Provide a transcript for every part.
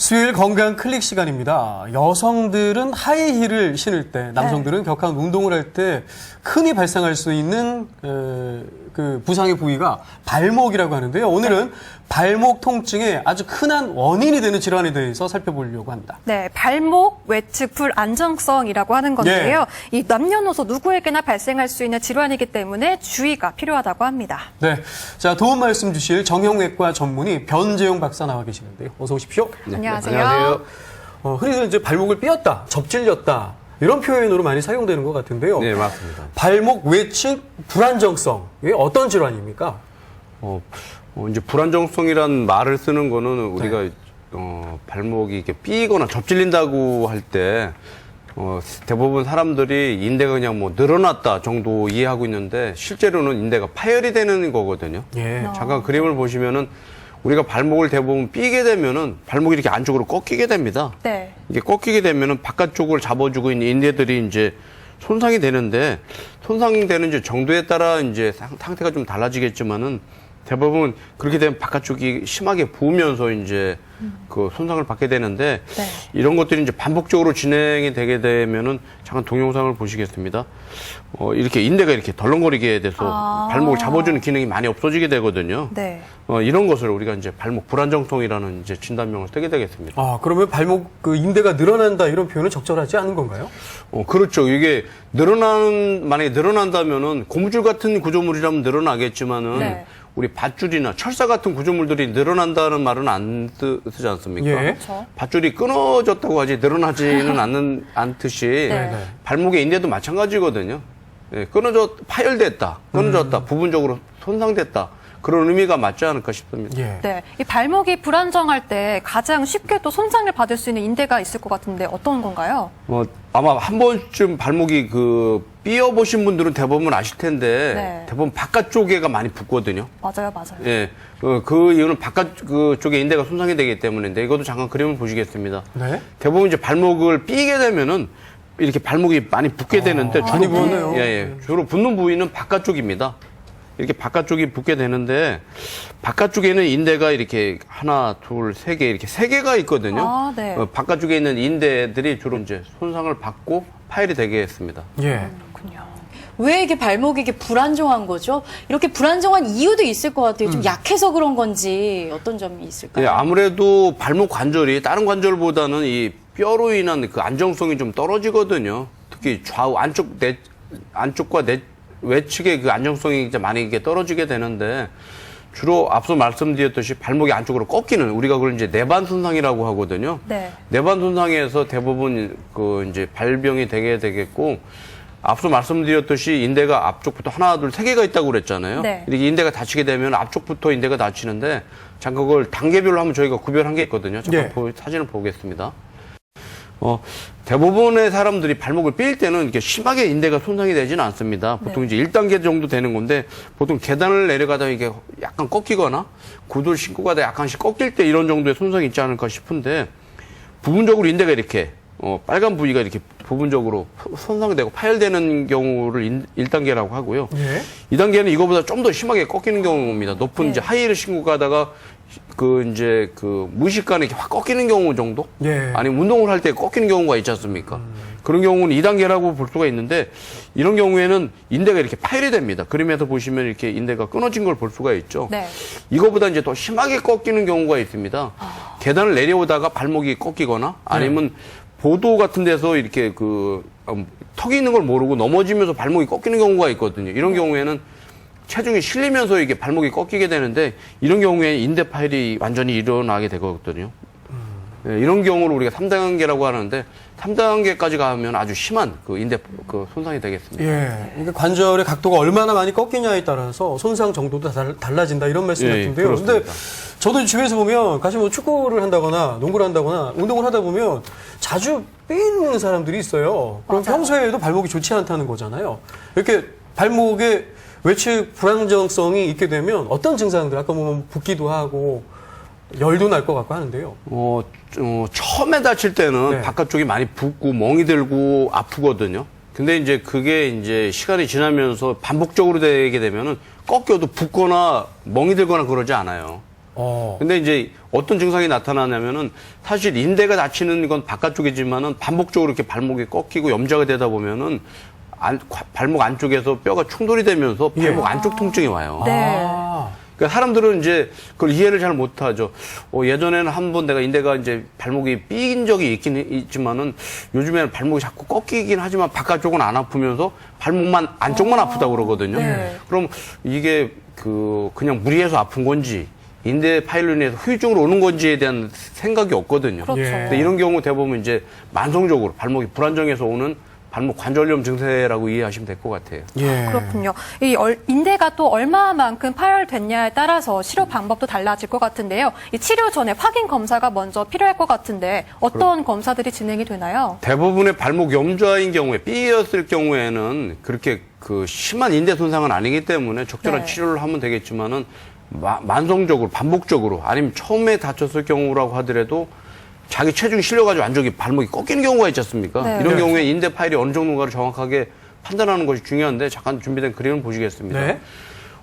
수요일 건강 클릭 시간입니다. 여성들은 하이힐을 신을 때, 남성들은 격한 운동을 할 때 흔히 발생할 수 있는 그 부상의 부위가 발목이라고 하는데요. 오늘은 발목 통증의 아주 흔한 원인이 되는 질환에 대해서 살펴보려고 합니다. 네, 발목 외측 불안정성이라고 하는 건데요. 이 남녀노소 누구에게나 발생할 수 있는 질환이기 때문에 주의가 필요하다고 합니다. 네, 자 도움 말씀 주실 정형외과 전문의 변재용 박사 나와 계시는데요. 어서 오십시오. 네, 안녕하세요. 안녕하세요. 흔히들 이제 발목을 삐었다, 접질렸다 이런 표현으로 많이 사용되는 것 같은데요. 네, 맞습니다. 발목 외측 불안정성 이게 어떤 질환입니까? 이제 불안정성이란 말을 쓰는 거는 우리가 발목이 이렇게 삐거나 접질린다고 할 때 대부분 사람들이 인대가 그냥 뭐 늘어났다 정도 이해하고 있는데 실제로는 인대가 파열이 되는 거거든요. 예. 잠깐 그림을 보시면은 우리가 발목을 대부분 삐게 되면은 발목이 이렇게 안쪽으로 꺾이게 됩니다. 네. 이게 꺾이게 되면은 바깥쪽을 잡아주고 있는 인대들이 이제 손상이 되는데 손상되는 이제 정도에 따라 이제 상태가 좀 달라지겠지만은 대부분 그렇게 되면 바깥쪽이 심하게 부으면서 이제 그 손상을 받게 되는데 네. 이런 것들이 이제 반복적으로 진행이 되게 되면은 잠깐 동영상을 보시겠습니다. 이렇게 인대가 이렇게 덜렁거리게 돼서 발목을 잡아주는 기능이 많이 없어지게 되거든요. 네. 이런 것을 우리가 이제 발목 불안정성이라는 이제 진단명을 쓰게 되겠습니다. 아, 그러면 발목 그 인대가 늘어난다 이런 표현은 적절하지 않은 건가요? 그렇죠. 이게 만약에 늘어난다면은 고무줄 같은 구조물이라면 늘어나겠지만은 네. 우리 밧줄이나 철사 같은 구조물들이 늘어난다는 말은 안 쓰지 않습니까? 예. 그렇죠. 밧줄이 끊어졌다고 하지 늘어나지는 않듯이 네. 발목의 인대도 마찬가지거든요. 예, 파열됐다, 끊어졌다, 부분적으로 손상됐다. 그런 의미가 맞지 않을까 싶습니다. 예. 네. 이 발목이 불안정할 때 가장 쉽게 또 손상을 받을 수 있는 인대가 있을 것 같은데 어떤 건가요? 아마 한 번쯤 발목이 삐어보신 분들은 대부분 아실 텐데 네. 대부분 바깥쪽에가 많이 붓거든요. 맞아요. 예, 그 이유는 쪽에 인대가 손상이 되기 때문인데 이것도 잠깐 그림을 보시겠습니다. 네. 대부분 이제 발목을 삐게 되면은 이렇게 발목이 많이 붓게 되는데 많이 붓네요. 주로 붓는 부위는 바깥쪽입니다. 이렇게 바깥쪽이 붓게 되는데 바깥쪽에는 인대가 이렇게 하나, 둘, 세 개 이렇게 세 개가 있거든요. 아, 네. 바깥쪽에 있는 인대들이 주로 이제 손상을 받고 파열이 되게 했습니다. 예. 그렇군요. 왜 이게 발목이 이게 불안정한 거죠? 이렇게 불안정한 이유도 있을 것 같아요. 좀 약해서 그런 건지 어떤 점이 있을까요? 예, 아무래도 발목 관절이 다른 관절보다는 이 뼈로 인한 그 안정성이 좀 떨어지거든요. 특히 좌우 안쪽과 외측의 그 안정성이 이제 많이 이게 떨어지게 되는데 주로 앞서 말씀드렸듯이 발목이 안쪽으로 꺾이는 우리가 그걸 이제 내반 손상이라고 하거든요. 네. 내반 손상에서 대부분 이제 발병이 되게 되겠고 앞서 말씀드렸듯이 인대가 앞쪽부터 하나, 둘, 세 개가 있다고 그랬잖아요. 네. 이렇게 인대가 다치게 되면 앞쪽부터 인대가 다치는데 잠깐 그걸 단계별로 하면 저희가 구별한 게 있거든요. 잠깐 사진을 보겠습니다. 대부분의 사람들이 발목을 삘 때는 이렇게 심하게 인대가 손상이 되지는 않습니다. 보통 이제 1단계 정도 되는 건데 보통 계단을 내려가다 이게 약간 꺾이거나 구두를 신고 가다 약간씩 꺾일 때 이런 정도의 손상이 있지 않을까 싶은데 부분적으로 인대가 이렇게 빨간 부위가 이렇게 부분적으로 손상되고 파열되는 경우를 1단계라고 하고요. 예. 2단계는 이거보다 좀 더 심하게 꺾이는 경우입니다. 높은 이제 하이힐을 신고 가다가 무의식간에 이렇게 확 꺾이는 경우 정도? 예. 아니면 운동을 할 때 꺾이는 경우가 있지 않습니까? 그런 경우는 2단계라고 볼 수가 있는데 이런 경우에는 인대가 이렇게 파열이 됩니다. 그림에서 보시면 이렇게 인대가 끊어진 걸 볼 수가 있죠. 네. 이거보다 이제 더 심하게 꺾이는 경우가 있습니다. 계단을 내려오다가 발목이 꺾이거나 아니면 보도 같은 데서 이렇게 턱이 있는 걸 모르고 넘어지면서 발목이 꺾이는 경우가 있거든요. 이런 경우에는 체중이 실리면서 이게 발목이 꺾이게 되는데 이런 경우에 인대 파열이 완전히 일어나게 되거든요. 네, 이런 경우를 우리가 3단계라고 하는데 3단계까지 가면 아주 심한 인대 손상이 되겠습니다. 예. 그러니까 관절의 각도가 얼마나 많이 꺾이냐에 따라서 손상 정도도 달라진다 이런 말씀 같은데요. 그렇습니다. 근데 저도 주위에서 보면 가시 축구를 한다거나 농구를 한다거나 운동을 하다 보면 자주 삐는 사람들이 있어요. 그럼 맞아요. 평소에도 발목이 좋지 않다는 거잖아요. 이렇게 발목에 외측 불안정성이 있게 되면 어떤 증상들 아까 보면 붓기도 하고 열도 날 것 같고 하는데요. 처음에 다칠 때는 네. 바깥쪽이 많이 붓고 멍이 들고 아프거든요. 근데 이제 그게 이제 시간이 지나면서 반복적으로 되게 되면은 꺾여도 붓거나 멍이 들거나 그러지 않아요. 근데 이제 어떤 증상이 나타나냐면은 사실 인대가 다치는 건 바깥쪽이지만은 반복적으로 이렇게 발목이 꺾이고 염좌가 되다 보면은 발목 안쪽에서 뼈가 충돌이 되면서 발목 안쪽 통증이 와요. 네. 그러니까 사람들은 이제 그걸 이해를 잘 못하죠. 예전에는 한 번 내가 인대가 이제 발목이 삐인 적이 있긴 있지만은 요즘에는 발목이 자꾸 꺾이긴 하지만 바깥쪽은 안 아프면서 발목만 안쪽만 아프다고 그러거든요. 네. 그럼 이게 그냥 무리해서 아픈 건지 인대 파열로 인해서 후유증으로 오는 건지에 대한 생각이 없거든요. 그렇죠. 근데 이런 경우 대부분 이제 만성적으로 발목이 불안정해서 오는 발목 관절염 증세라고 이해하시면 될 것 같아요. 예. 그렇군요. 이 인대가 또 얼마만큼 파열됐냐에 따라서 치료 방법도 달라질 것 같은데요. 이 치료 전에 확인 검사가 먼저 필요할 것 같은데 어떤 검사들이 진행이 되나요? 대부분의 발목 염좌인 경우에 삐었을 경우에는 그렇게 심한 인대 손상은 아니기 때문에 적절한 네. 치료를 하면 되겠지만은 만성적으로 반복적으로 아니면 처음에 다쳤을 경우라고 하더라도 자기 체중이 실려가지고 안쪽이 발목이 꺾이는 경우가 있지 않습니까? 네. 이런 네. 경우에 인대 파열이 어느 정도인가를 정확하게 판단하는 것이 중요한데 잠깐 준비된 그림을 보시겠습니다. 네.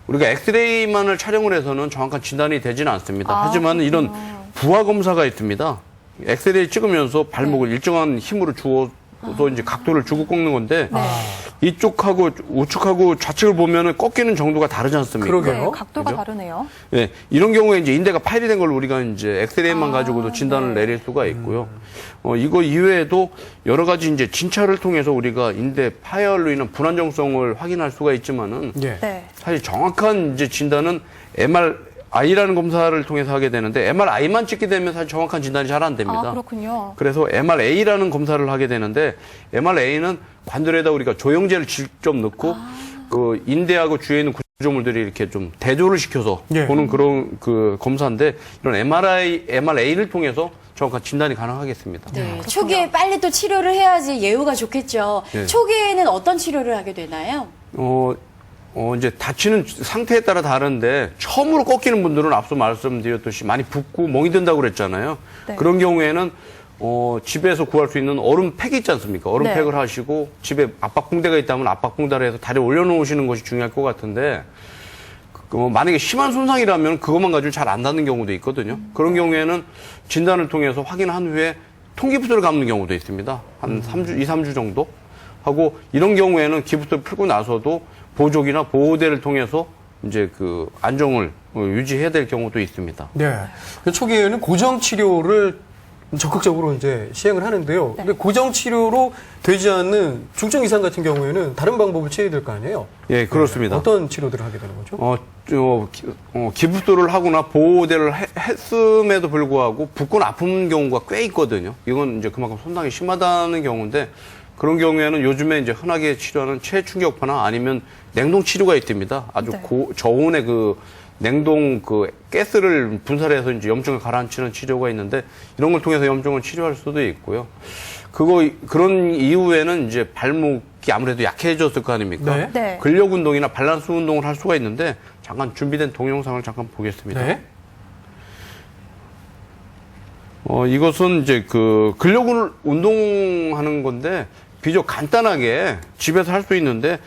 우리가 엑스레이만을 촬영을 해서는 정확한 진단이 되지는 않습니다. 하지만 이런 부하 검사가 있습니다. 엑스레이 찍으면서 발목을 일정한 힘으로 주어서 이제 각도를 주고 꺾는 건데 이쪽하고 우측하고 좌측을 보면은 꺾이는 정도가 다르지 않습니까? 그러게요. 네, 각도가 그죠? 다르네요. 예, 이런 경우에 이제 인대가 파열이 된 걸 우리가 이제 엑스레이만 가지고도 진단을 내릴 수가 있고요. 이거 이외에도 여러 가지 이제 진찰을 통해서 우리가 인대 파열로 인한 불안정성을 확인할 수가 있지만은 예. 네. 사실 정확한 이제 진단은 MRI라는 검사를 통해서 하게 되는데 MRI만 찍게 되면 사실 정확한 진단이 잘 안 됩니다. 그렇군요. 그래서 MRA라는 검사를 하게 되는데 MRA는 관절에다 우리가 조영제를 직접 넣고 그 인대하고 주위에 있는 구조물들이 이렇게 좀 대조를 시켜서 예. 보는 그런 검사인데 이런 MRA를 통해서 정확한 진단이 가능하겠습니다. 네. 초기에 빨리 또 치료를 해야지 예후가 좋겠죠. 네. 초기에는 어떤 치료를 하게 되나요? 이제 다치는 상태에 따라 다른데 처음으로 꺾이는 분들은 앞서 말씀드렸듯이 많이 붓고 멍이 든다고 그랬잖아요. 네. 그런 경우에는 집에서 구할 수 있는 얼음팩 있지 않습니까? 얼음팩을 네. 하시고 집에 압박붕대가 있다면 압박붕대를 해서 다리에 올려놓으시는 것이 중요할 것 같은데 만약에 심한 손상이라면 그것만 가지고 잘 안 닿는 경우도 있거든요. 그런 경우에는 진단을 통해서 확인한 후에 통기부스를 감는 경우도 있습니다. 한 2, 3주 정도 하고 이런 경우에는 기부스를 풀고 나서도 보조기나 보호대를 통해서 이제 안정을 유지해야 될 경우도 있습니다. 네. 초기에는 고정 치료를 적극적으로 이제 시행을 하는데요. 근데 고정 치료로 되지 않는 중증 이상 같은 경우에는 다른 방법을 취해야 될 거 아니에요? 예, 그렇습니다. 어떤 치료들을 하게 되는 거죠? 기부스를 하거나 보호대를 했음에도 불구하고 붓거나 아픈 경우가 꽤 있거든요. 이건 이제 그만큼 손상이 심하다는 경우인데 그런 경우에는 요즘에 이제 흔하게 치료하는 체충격파나 아니면 냉동 치료가 있답니다. 아주 네. 저온의 냉동 가스를 분사해서 이제 염증을 가라앉히는 치료가 있는데 이런 걸 통해서 염증을 치료할 수도 있고요. 그런 이후에는 이제 발목이 아무래도 약해졌을 거 아닙니까? 네. 네. 근력 운동이나 밸런스 운동을 할 수가 있는데 잠깐 준비된 동영상을 잠깐 보겠습니다. 네. 이것은 이제 근력 운동하는 건데 비교적 간단하게 집에서 할 수 있는데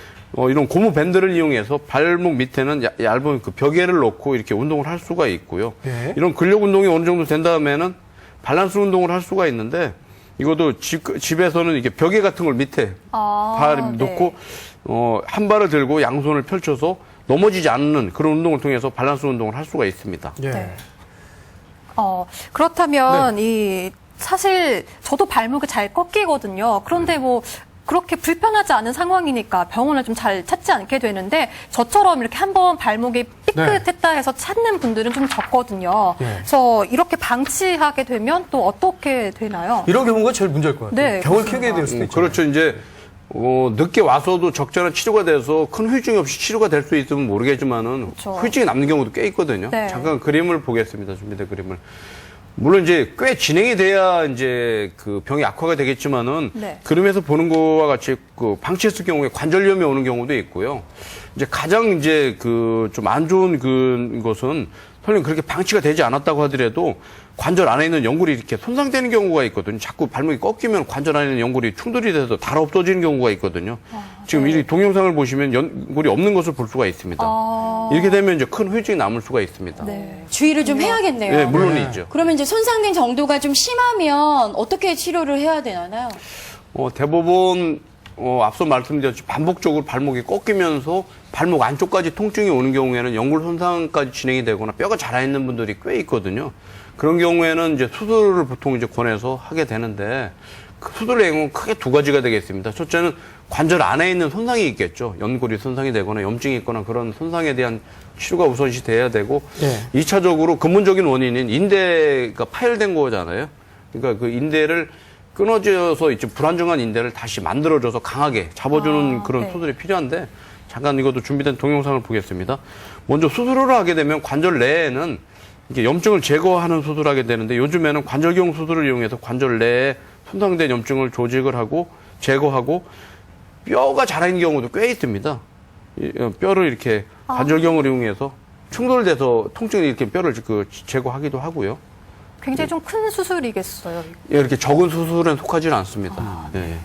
이런 고무 밴드를 이용해서 발목 밑에는 얇은 벽에를 놓고 이렇게 운동을 할 수가 있고요. 네. 이런 근력 운동이 어느 정도 된 다음에는 밸런스 운동을 할 수가 있는데 이것도 집에서는 이렇게 벽에 같은 걸 밑에 발 놓고 한 발을 들고 양손을 펼쳐서 넘어지지 않는 그런 운동을 통해서 밸런스 운동을 할 수가 있습니다. 예. 네. 그렇다면 사실 저도 발목이 잘 꺾이거든요. 그런데 그렇게 불편하지 않은 상황이니까 병원을 좀 잘 찾지 않게 되는데 저처럼 이렇게 한번 발목이 삐끗했다 해서 찾는 분들은 좀 적거든요. 네. 그래서 이렇게 방치하게 되면 또 어떻게 되나요? 이런 경우가 제일 문제일 것 같아요. 네, 병을 그렇습니다. 켜게 될 수도 있죠. 그렇죠. 이제 늦게 와서도 적절한 치료가 돼서 큰 후유증이 없이 치료가 될 수 있으면 모르겠지만은 그렇죠. 후유증이 남는 경우도 꽤 있거든요. 네. 잠깐 그림을 보겠습니다. 준비된 그림을. 물론 이제 꽤 진행이 돼야 이제 병이 악화가 되겠지만은 네. 그림에서 보는 거와 같이 방치했을 경우에 관절염이 오는 경우도 있고요. 이제 가장 이제 좀 안 좋은 것은 설령 그렇게 방치가 되지 않았다고 하더라도 관절 안에 있는 연골이 이렇게 손상되는 경우가 있거든요. 자꾸 발목이 꺾이면 관절 안에 있는 연골이 충돌이 돼서 닳아 없어지는 경우가 있거든요. 지금 이 동영상을 보시면 연골이 없는 것을 볼 수가 있습니다. 이렇게 되면 이제 큰 후유증이 남을 수가 있습니다. 네. 주의를 좀 해야겠네요. 네, 물론이죠. 네. 그러면 이제 손상된 정도가 좀 심하면 어떻게 치료를 해야 되나요? 대부분 앞서 말씀드렸듯이 반복적으로 발목이 꺾이면서 발목 안쪽까지 통증이 오는 경우에는 연골 손상까지 진행이 되거나 뼈가 자라 있는 분들이 꽤 있거든요. 그런 경우에는 이제 수술을 보통 이제 권해서 하게 되는데 그 수술의 내용은 크게 두 가지가 되겠습니다. 첫째는 관절 안에 있는 손상이 있겠죠. 연골이 손상이 되거나 염증이 있거나 그런 손상에 대한 치료가 우선시 돼야 되고 네. 2차적으로 근본적인 원인인 인대가 파열된 거잖아요. 그러니까 그 인대를 끊어져서 이제 불안정한 인대를 다시 만들어줘서 강하게 잡아주는 그런 네. 수술이 필요한데 잠깐 이것도 준비된 동영상을 보겠습니다. 먼저 수술을 하게 되면 관절 내에는 이게 염증을 제거하는 수술을 하게 되는데 요즘에는 관절경 수술을 이용해서 관절 내에 손상된 염증을 조직을 하고 제거하고 뼈가 자라있는 경우도 꽤 있습니다. 뼈를 이렇게 관절경을 이용해서 충돌돼서 통증이 이렇게 뼈를 제거하기도 하고요. 굉장히 좀 큰 수술이겠어요. 예, 이렇게 적은 수술엔 속하지는 않습니다. 예,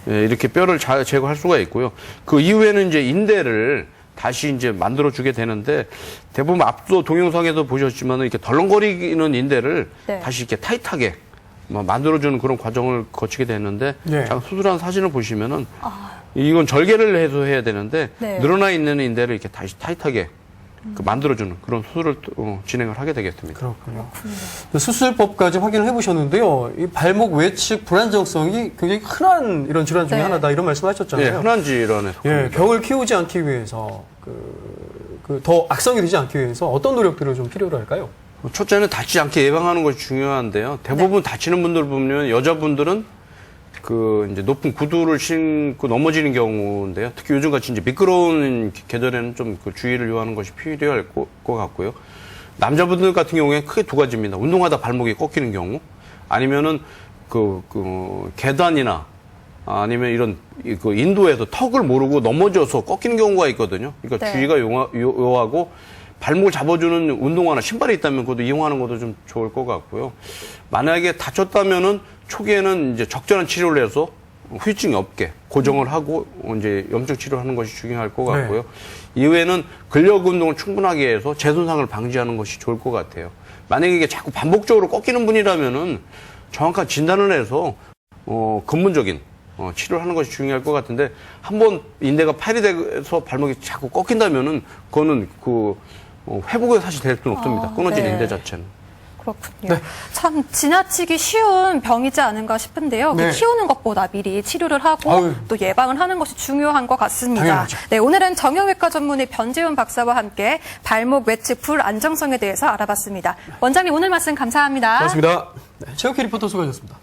예, 이렇게 뼈를 제거할 수가 있고요. 그 이후에는 이제 인대를 다시 이제 만들어주게 되는데 대부분 앞서 동영상에서 보셨지만 이렇게 덜렁거리는 인대를 네. 다시 이렇게 타이트하게 만들어주는 그런 과정을 거치게 되는데 네. 잠깐 수술한 사진을 보시면은 이건 절개를 해서 해야 되는데 네. 늘어나 있는 인대를 이렇게 다시 타이트하게 만들어주는 그런 수술을 진행을 하게 되겠습니다. 그렇군요. 수술법까지 확인을 해보셨는데요. 이 발목 외측 불안정성이 굉장히 흔한 이런 질환 중에 네. 하나다 이런 예, 말씀하셨잖아요. 흔한 질환에 예, 속합니다. 병을 키우지 않기 위해서 더 악성이 되지 않기 위해서 어떤 노력들을 좀 필요로 할까요? 첫째는 다치지 않게 예방하는 것이 중요한데요. 대부분 다치는 분들 보면 여자분들은 이제 높은 구두를 신고 넘어지는 경우인데요. 특히 요즘같이 이제 미끄러운 계절에는 좀 주의를 요하는 것이 필요할 것 같고요. 남자분들 같은 경우에 크게 두 가지입니다. 운동하다 발목이 꺾이는 경우, 아니면은 계단이나 아니면 이런 인도에서 턱을 모르고 넘어져서 꺾이는 경우가 있거든요. 그러니까 네. 주의가 요하고 발목을 잡아주는 운동화나 신발이 있다면 그것도 이용하는 것도 좀 좋을 것 같고요. 만약에 다쳤다면은 초기에는 이제 적절한 치료를 해서 후유증이 없게 고정을 하고 이제 염증 치료하는 것이 중요할 것 같고요. 이후에는 근력 운동을 충분하게 해서 재손상을 방지하는 것이 좋을 것 같아요. 만약에 이게 자꾸 반복적으로 꺾이는 분이라면은 정확한 진단을 해서 근본적인 치료를 하는 것이 중요할 것 같은데 한번 인대가 파열이 돼서 발목이 자꾸 꺾인다면은 그거는 회복이 사실 될 수는 없습니다. 끊어진 네. 인대 자체는. 그렇군요. 참 지나치기 쉬운 병이지 않은가 싶은데요. 네. 키우는 것보다 미리 치료를 하고 아유. 또 예방을 하는 것이 중요한 것 같습니다. 당연하죠. 네, 오늘은 정형외과 전문의 변재훈 박사와 함께 발목 외측 불안정성에 대해서 알아봤습니다. 원장님 오늘 말씀 감사합니다. 고맙습니다. 네, 최혁희 리포터 수고하셨습니다.